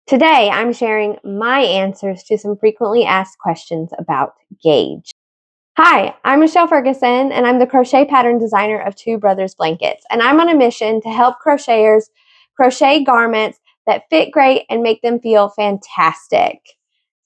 Today, I'm sharing my answers to some frequently asked questions about gauge. Hi, I'm Michelle Ferguson, and I'm the crochet pattern designer of Two Brothers Blankets, and I'm on a mission to help crocheters crochet garments that fit great and make them feel fantastic.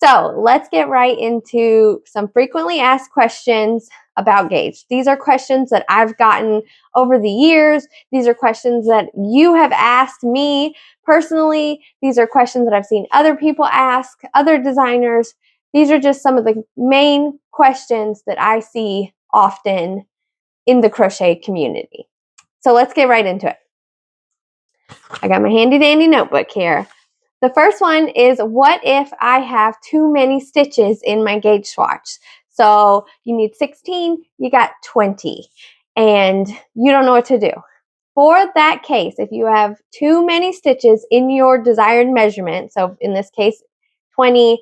So let's get right into some frequently asked questions about gauge. These are questions that I've gotten over the years. These are questions that you have asked me personally. These are questions that I've seen other people ask, other designers. These are just some of the main questions that I see often in the crochet community. So let's get right into it. I got my handy dandy notebook here. The first one is, what if I have too many stitches in my gauge swatch? So you need 16, you got 20, and you don't know what to do. For that case, if you have too many stitches in your desired measurement, so in this case, 20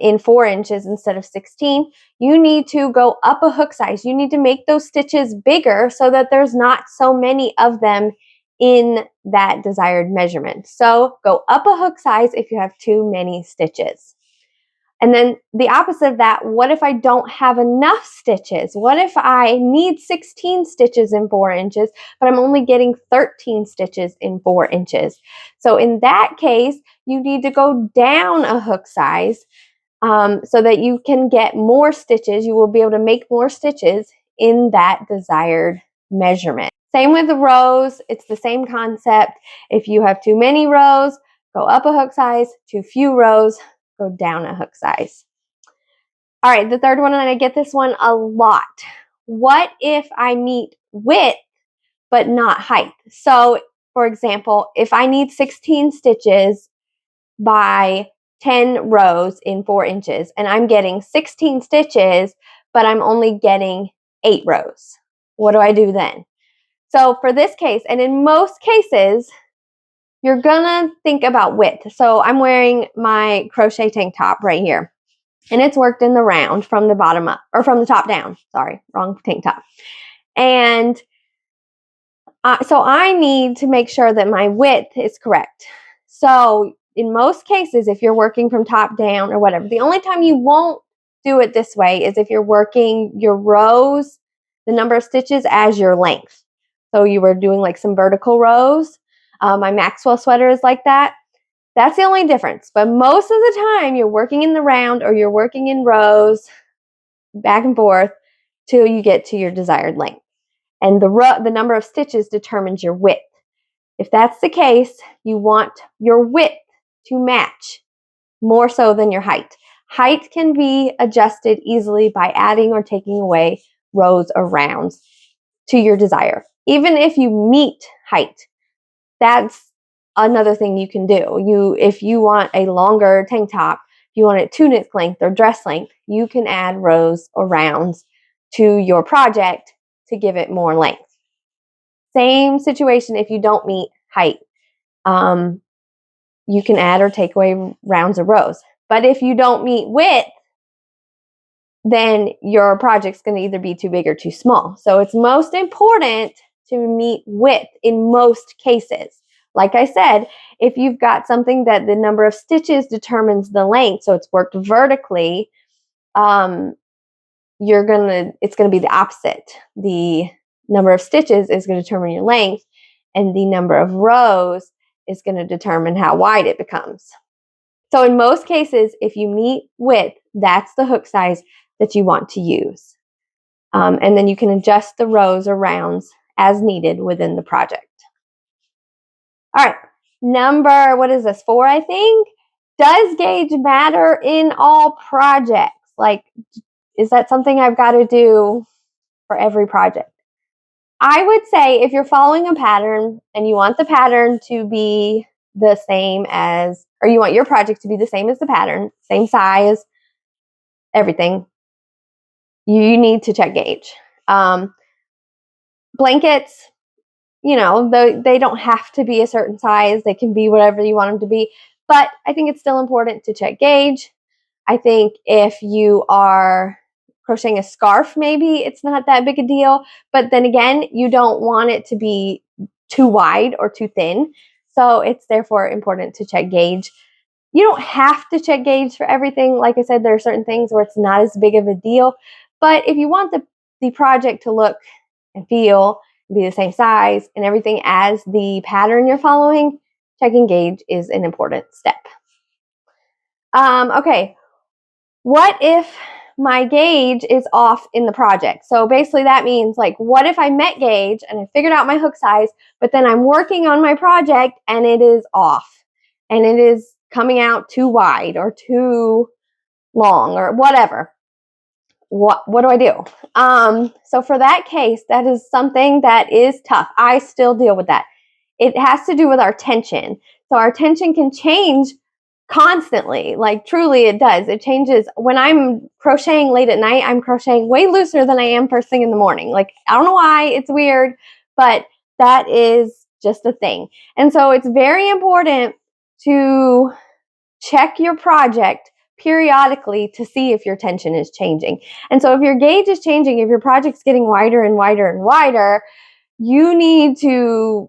in 4 inches instead of 16, you need to go up a hook size. You need to make those stitches bigger so that there's not so many of them in that desired measurement. So go up a hook size if you have too many stitches. And then the opposite of that, what if I don't have enough stitches? What if I need 16 stitches in 4 inches, but I'm only getting 13 stitches in 4 inches? So in that case, you need to go down a hook size so that you can get more stitches. You will be able to make more stitches in that desired measurement. Same with the rows. It's the same concept. If you have too many rows, go up a hook size. Too few rows, go down a hook size. All right, the third one, and I get this one a lot. What if I meet width but not height? So, for example, if I need 16 stitches by 10 rows in 4 inches, and I'm getting 16 stitches, but I'm only getting 8 rows, what do I do then? So for this case, and in most cases, you're gonna think about width. So I'm wearing my crochet tank top right here, and it's worked in the round from the bottom up, or from the top down. Sorry, wrong tank top. And so I need to make sure that my width is correct. So in most cases, if you're working from top down or whatever, the only time you won't do it this way is if you're working your rows, the number of stitches as your length. So you were doing like some vertical rows. My Maxwell sweater is like that. That's the only difference. But most of the time, you're working in the round or you're working in rows back and forth till you get to your desired length. And the number of stitches determines your width. If that's the case, you want your width to match more so than your height. Height can be adjusted easily by adding or taking away rows or rounds to your desire. Even if you meet height, that's another thing you can do. If you want a longer tank top, if you want it tunic length or dress length, you can add rows or rounds to your project to give it more length. Same situation if you don't meet height. You can add or take away rounds or rows. But if you don't meet width, then your project's going to either be too big or too small. So it's most important to meet width in most cases. Like I said, if you've got something that the number of stitches determines the length, so it's worked vertically, it's going to be the opposite. The number of stitches is going to determine your length, and the number of rows is going to determine how wide it becomes. So in most cases, if you meet width, that's the hook size that you want to use. And then you can adjust the rows or rounds as needed within the project. All right, number, what is this, 4, I think? Does gauge matter in all projects? Like, is that something I've got to do for every project? I would say if you're following a pattern and you want the pattern to be the same as, or you want your project to be the same as the pattern, same size, everything, you need to check gauge. Blankets, they don't have to be a certain size. They can be whatever you want them to be. But I think it's still important to check gauge. I think if you are crocheting a scarf, maybe it's not that big a deal. But then again, you don't want it to be too wide or too thin. So it's therefore important to check gauge. You don't have to check gauge for everything. Like I said, there are certain things where it's not as big of a deal. But if you want the project to look and feel and be the same size and everything as the pattern you're following, checking gauge is an important step. Okay, what if my gauge is off in the project? So basically that means, like, what if I met gauge and I figured out my hook size, but then I'm working on my project and it is off and it is coming out too wide or too long or whatever. What do I do? So for that case, that is something that is tough. I still deal with that. It has to do with our tension. So our tension can change constantly. Like, truly it does. It changes. When I'm crocheting late at night, I'm crocheting way looser than I am first thing in the morning. Like, I don't know why, it's weird, but that is just a thing. And so it's very important to check your project periodically to see if your tension is changing. And so if your gauge is changing, if your project's getting wider and wider and wider, you need to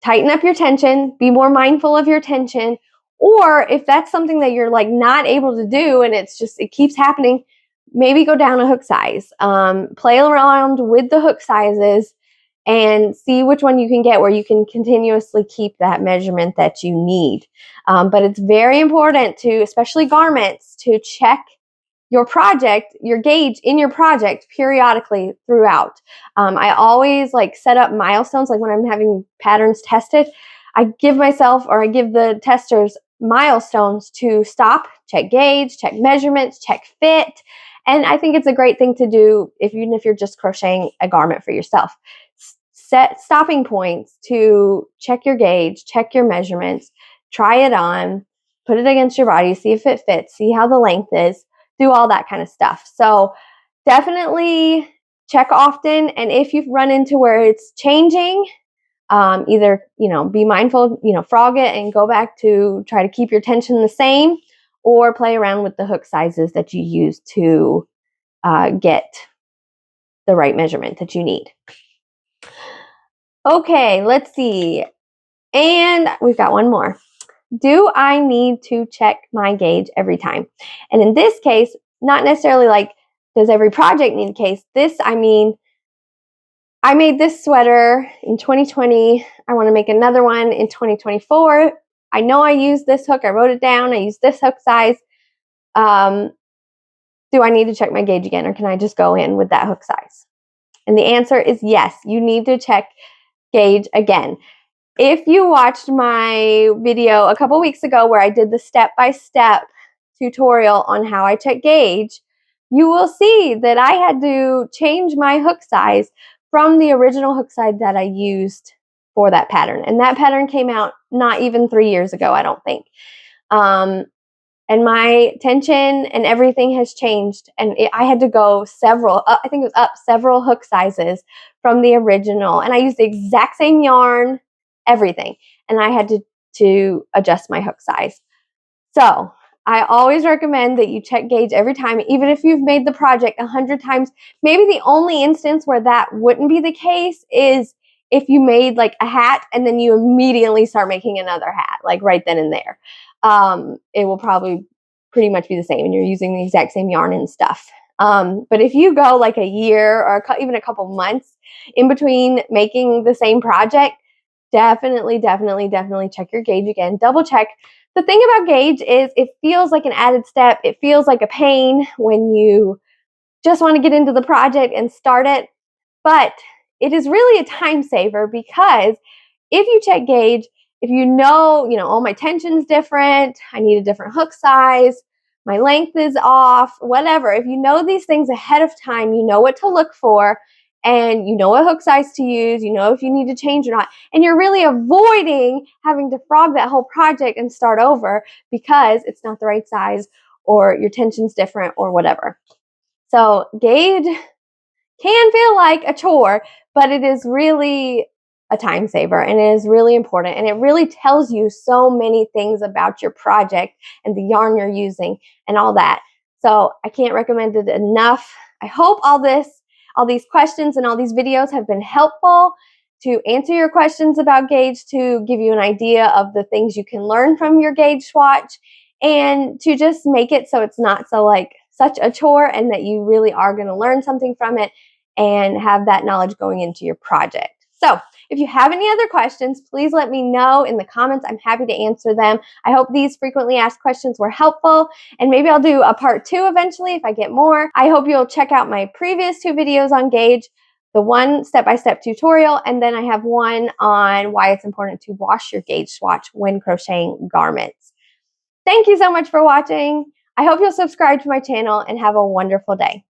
tighten up your tension, be more mindful of your tension. Or if that's something that you're like not able to do and it keeps happening, maybe go down a hook size. Play around with the hook sizes and see which one you can get where you can continuously keep that measurement that you need. But it's very important to, especially garments, to check your project, your gauge in your project periodically throughout. I always like set up milestones. Like when I'm having patterns tested, I give myself, or I give the testers, milestones to stop, check gauge, check measurements, check fit. And I think it's a great thing to do even if you're just crocheting a garment for yourself. Set stopping points to check your gauge, check your measurements, try it on, put it against your body, see if it fits, see how the length is, do all that kind of stuff. So definitely check often. And if you've run into where it's changing, either, be mindful, frog it and go back to try to keep your tension the same, or play around with the hook sizes that you use to get the right measurement that you need. Okay, let's see. And we've got one more. Do I need to check my gauge every time? And in this case, not necessarily like, does every project need a case? I made this sweater in 2020. I want to make another one in 2024. I know I used this hook. I wrote it down. I used this hook size. Do I need to check my gauge again, or can I just go in with that hook size? And the answer is yes, you need to check gauge again. If you watched my video a couple weeks ago where I did the step-by-step tutorial on how I check gauge, you will see that I had to change my hook size from the original hook size that I used for that pattern. And that pattern came out not even 3 years ago, I don't think. And my tension and everything has changed. And I had to go I think it was up several hook sizes from the original. And I used the exact same yarn, everything. And I had to adjust my hook size. So I always recommend that you check gauge every time, even if you've made the project 100 times. Maybe the only instance where that wouldn't be the case is if you made like a hat and then you immediately start making another hat, like right then and there. It will probably pretty much be the same and you're using the exact same yarn and stuff. But if you go like a year or even a couple months in between making the same project, definitely check your gauge again. Double check. The thing about gauge is it feels like an added step. It feels like a pain when you just want to get into the project and start it. But it is really a time saver, because if you check gauge, if you know, oh, my tension's different, I need a different hook size, my length is off, whatever. If you know these things ahead of time, you know what to look for, and you know what hook size to use, you know if you need to change or not, and you're really avoiding having to frog that whole project and start over because it's not the right size or your tension's different or whatever. So gauge can feel like a chore, but it is really a time saver, and it is really important, and it really tells you so many things about your project and the yarn you're using and all that. So I can't recommend it enough. I hope all these questions and all these videos have been helpful to answer your questions about gauge, to give you an idea of the things you can learn from your gauge swatch. and to just make it so it's not so like such a chore, and that you really are going to learn something from it and have that knowledge going into your project. So if you have any other questions, please let me know in the comments. I'm happy to answer them. I hope these frequently asked questions were helpful, and maybe I'll do a part 2 eventually if I get more. I hope you'll check out my previous 2 videos on gauge, the one step-by-step tutorial, and then I have one on why it's important to wash your gauge swatch when crocheting garments. Thank you so much for watching. I hope you'll subscribe to my channel and have a wonderful day.